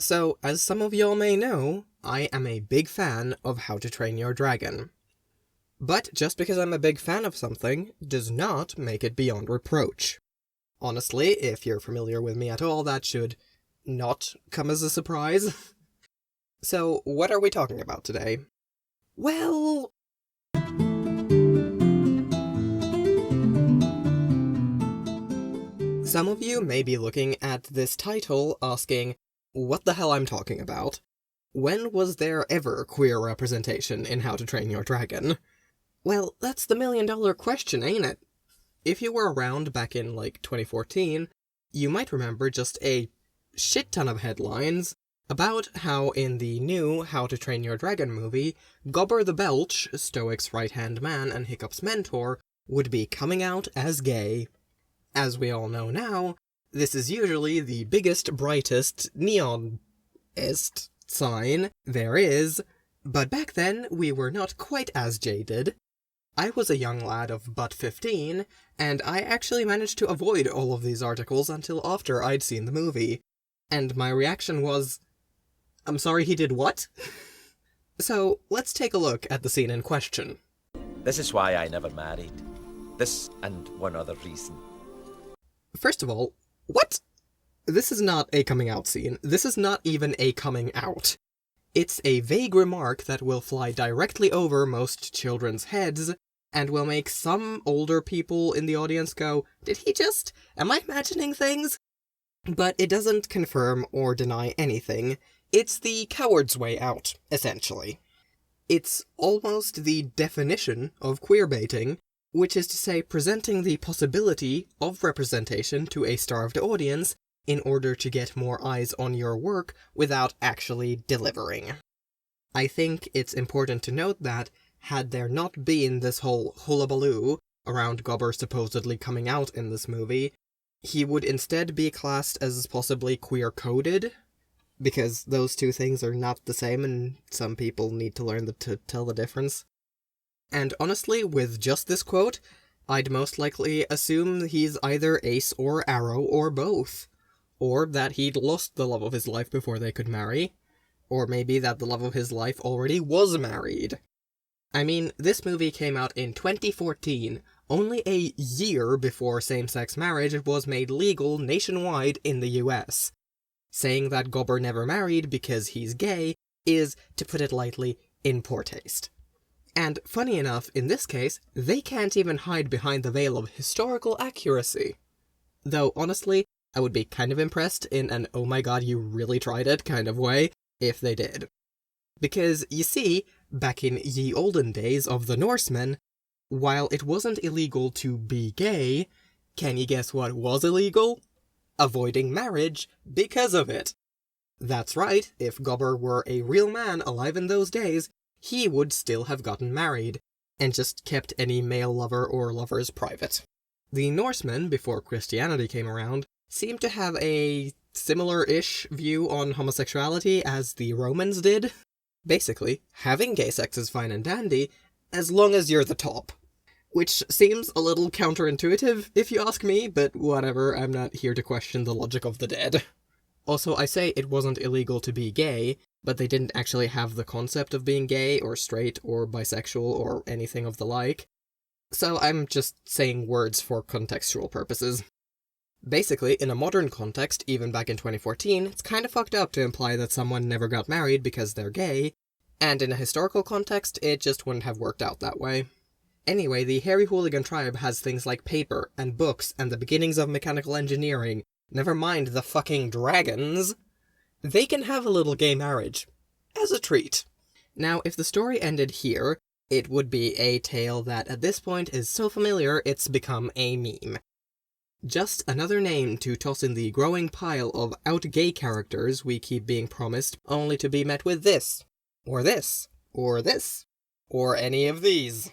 So, as some of y'all may know, I am a big fan of How to Train Your Dragon. But just because I'm a big fan of something does not make it beyond reproach. Honestly, if you're familiar with me at all, that should not come as a surprise. So, what are we talking about today? Well, some of you may be looking at this title asking, what the hell I'm talking about? When was there ever queer representation in How to Train Your Dragon? Well, that's the million-dollar question, ain't it? If you were around back in, 2014, you might remember just a shit ton of headlines about how in the new How to Train Your Dragon movie, Gobber the Belch, Stoic's right-hand man and Hiccup's mentor, would be coming out as gay. As we all know now, this is usually the biggest, brightest, neon-est sign there is, but back then we were not quite as jaded. I was a young lad of but 15, and I actually managed to avoid all of these articles until after I'd seen the movie. And my reaction was, I'm sorry, he did what? So, let's take a look at the scene in question. This is why I never married. This and one other reason. First of all, what? This is not a coming out scene. This is not even a coming out. It's a vague remark that will fly directly over most children's heads, and will make some older people in the audience go, did he just? Am I imagining things? But it doesn't confirm or deny anything. It's the coward's way out, essentially. It's almost the definition of queerbaiting, which is to say presenting the possibility of representation to a starved audience in order to get more eyes on your work without actually delivering. I think it's important to note that, had there not been this whole hullabaloo around Gobber supposedly coming out in this movie, he would instead be classed as possibly queer-coded, because those two things are not the same and some people need to learn to tell the difference. And honestly, with just this quote, I'd most likely assume he's either ace or arrow or both. Or that he'd lost the love of his life before they could marry. Or maybe that the love of his life already was married. I mean, this movie came out in 2014, only a year before same-sex marriage was made legal nationwide in the US. Saying that Gobber never married because he's gay is, to put it lightly, in poor taste. And funny enough, in this case, they can't even hide behind the veil of historical accuracy. Though, honestly, I would be kind of impressed in an oh my god you really tried it kind of way if they did. Because, you see, back in ye olden days of the Norsemen, while it wasn't illegal to be gay, can you guess what was illegal? Avoiding marriage because of it. That's right, if Gobber were a real man alive in those days, he would still have gotten married, and just kept any male lover or lovers private. The Norsemen, before Christianity came around, seemed to have a similar-ish view on homosexuality as the Romans did. Basically, having gay sex is fine and dandy, as long as you're the top. Which seems a little counterintuitive, if you ask me, but whatever, I'm not here to question the logic of the dead. Also, I say it wasn't illegal to be gay, but they didn't actually have the concept of being gay, or straight, or bisexual, or anything of the like. So I'm just saying words for contextual purposes. Basically, in a modern context, even back in 2014, it's kind of fucked up to imply that someone never got married because they're gay, and in a historical context, it just wouldn't have worked out that way. Anyway, the Hairy Hooligan tribe has things like paper, and books, and the beginnings of mechanical engineering, never mind the fucking dragons. They can have a little gay marriage. As a treat. Now, if the story ended here, it would be a tale that at this point is so familiar it's become a meme. Just another name to toss in the growing pile of out-gay characters we keep being promised, only to be met with this, or this, or this, or any of these.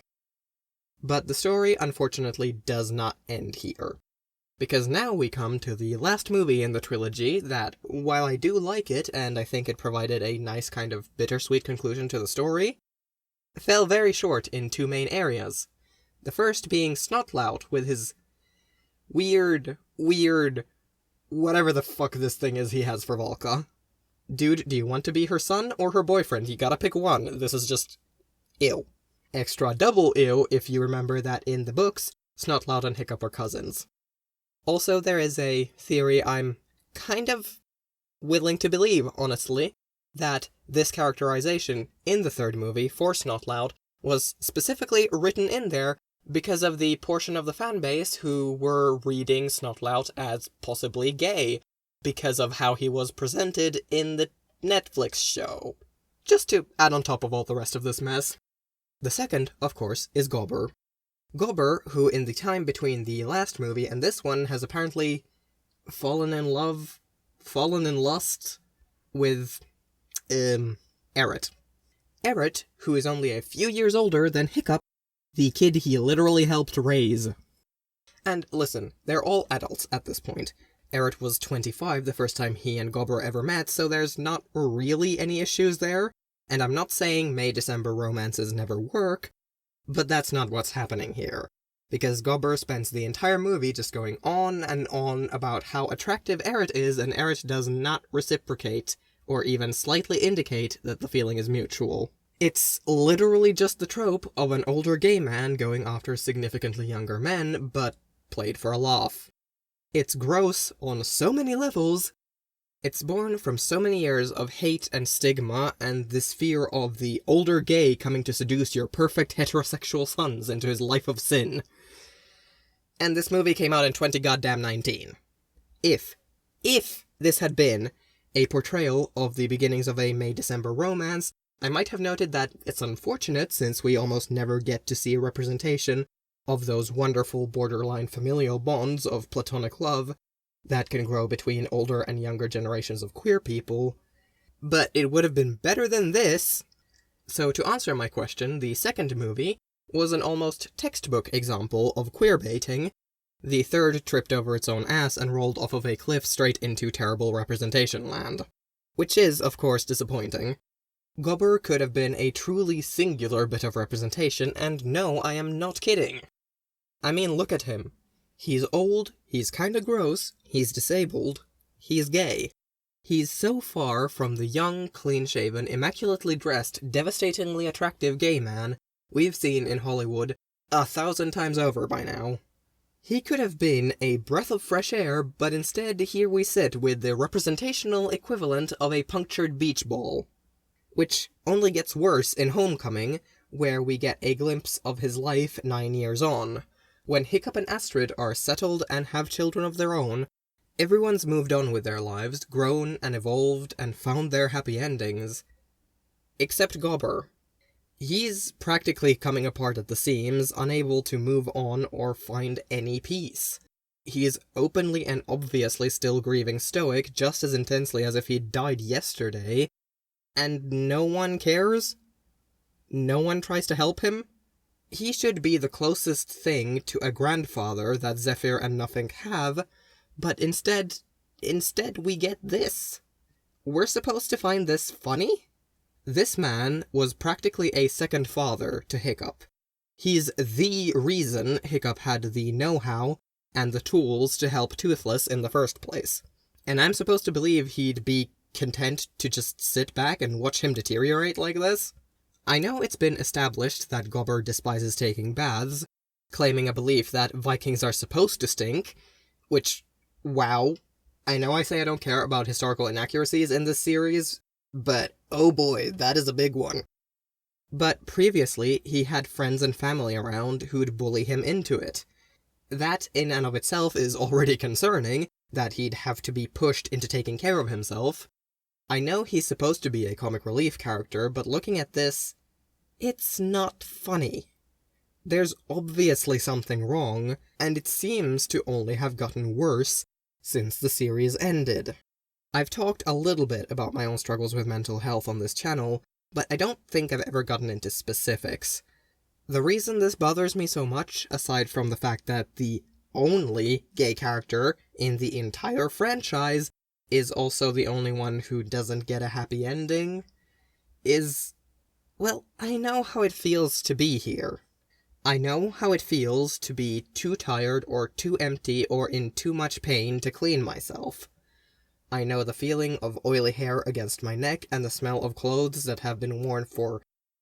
But the story, unfortunately, does not end here. Because now we come to the last movie in the trilogy that, while I do like it, and I think it provided a nice kind of bittersweet conclusion to the story, fell very short in two main areas. The first being Snotlout with his weird, whatever the fuck this thing is he has for Volca. Dude, do you want to be her son or her boyfriend? You gotta pick one. This is just ew. Extra double ew if you remember that in the books, Snotlout and Hiccup are cousins. Also, there is a theory I'm kind of willing to believe, honestly, that this characterization in the third movie for Snotlout was specifically written in there because of the portion of the fanbase who were reading Snotlout as possibly gay because of how he was presented in the Netflix show. Just to add on top of all the rest of this mess. The second, of course, is Gobber. Gobber, who in the time between the last movie and this one has apparently fallen in lust with, Eret. Eret, who is only a few years older than Hiccup, the kid he literally helped raise. And listen, they're all adults at this point. Eret was 25 the first time he and Gobber ever met, so there's not really any issues there. And I'm not saying May-December romances never work, but that's not what's happening here. Because Gobber spends the entire movie just going on and on about how attractive Eret is, and Eret does not reciprocate, or even slightly indicate that the feeling is mutual. It's literally just the trope of an older gay man going after significantly younger men, but played for a laugh. It's gross on so many levels. It's born from so many years of hate and stigma, and this fear of the older gay coming to seduce your perfect heterosexual sons into his life of sin. And this movie came out in 2019. If this had been a portrayal of the beginnings of a May-December romance, I might have noted that it's unfortunate since we almost never get to see a representation of those wonderful borderline familial bonds of platonic love that can grow between older and younger generations of queer people, but it would have been better than this. So to answer my question, the second movie was an almost textbook example of queerbaiting. The third tripped over its own ass and rolled off of a cliff straight into terrible representation land. Which is, of course, disappointing. Gobber could have been a truly singular bit of representation, and no, I am not kidding. I mean, look at him. He's old, he's kinda gross, he's disabled, he's gay. He's so far from the young, clean-shaven, immaculately dressed, devastatingly attractive gay man we've seen in Hollywood 1,000 times over by now. He could have been a breath of fresh air, but instead here we sit with the representational equivalent of a punctured beach ball. Which only gets worse in Homecoming, where we get a glimpse of his life 9 years on. When Hiccup and Astrid are settled and have children of their own, everyone's moved on with their lives, grown and evolved, and found their happy endings. Except Gobber. He's practically coming apart at the seams, unable to move on or find any peace. He's openly and obviously still grieving Stoic just as intensely as if he'd died yesterday, and no one cares? No one tries to help him? He should be the closest thing to a grandfather that Zephyr and Nothing have, but instead we get this. We're supposed to find this funny? This man was practically a second father to Hiccup. He's the reason Hiccup had the know-how and the tools to help Toothless in the first place. And I'm supposed to believe he'd be content to just sit back and watch him deteriorate like this? I know it's been established that Gobber despises taking baths, claiming a belief that Vikings are supposed to stink, which, wow. I know I say I don't care about historical inaccuracies in this series, but oh boy, that is a big one. But previously, he had friends and family around who'd bully him into it. That in and of itself is already concerning, that he'd have to be pushed into taking care of himself. I know he's supposed to be a comic relief character, but looking at this, it's not funny. There's obviously something wrong, and it seems to only have gotten worse since the series ended. I've talked a little bit about my own struggles with mental health on this channel, but I don't think I've ever gotten into specifics. The reason this bothers me so much, aside from the fact that the only gay character in the entire franchise is also the only one who doesn't get a happy ending, is, well, I know how it feels to be here. I know how it feels to be too tired or too empty or in too much pain to clean myself. I know the feeling of oily hair against my neck and the smell of clothes that have been worn for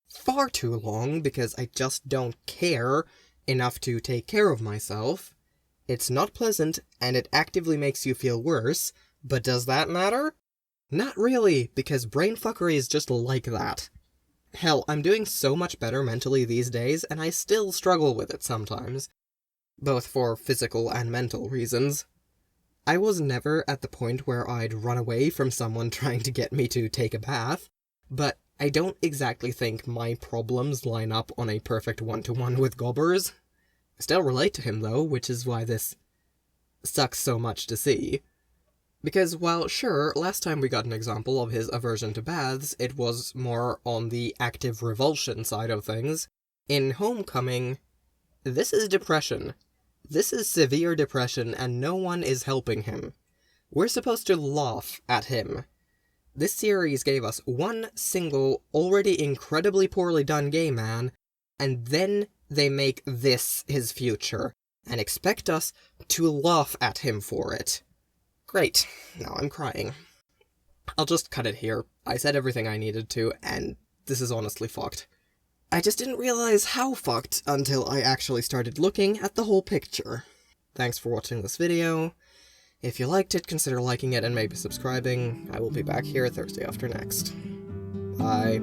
far too long because I just don't care enough to take care of myself. It's not pleasant, and it actively makes you feel worse, but does that matter? Not really, because brainfuckery is just like that. Hell, I'm doing so much better mentally these days, and I still struggle with it sometimes. Both for physical and mental reasons. I was never at the point where I'd run away from someone trying to get me to take a bath, but I don't exactly think my problems line up on a perfect one-to-one with Gobber's. I still relate to him though, which is why this sucks so much to see. Because while sure, last time we got an example of his aversion to baths, it was more on the active revulsion side of things. In Homecoming, this is depression. This is severe depression, and no one is helping him. We're supposed to laugh at him. This series gave us one single, already incredibly poorly done gay man, and then they make this his future, and expect us to laugh at him for it. Great. Now I'm crying. I'll just cut it here. I said everything I needed to, and this is honestly fucked. I just didn't realize how fucked until I actually started looking at the whole picture. Thanks for watching this video. If you liked it, consider liking it and maybe subscribing. I will be back here Thursday after next. Bye.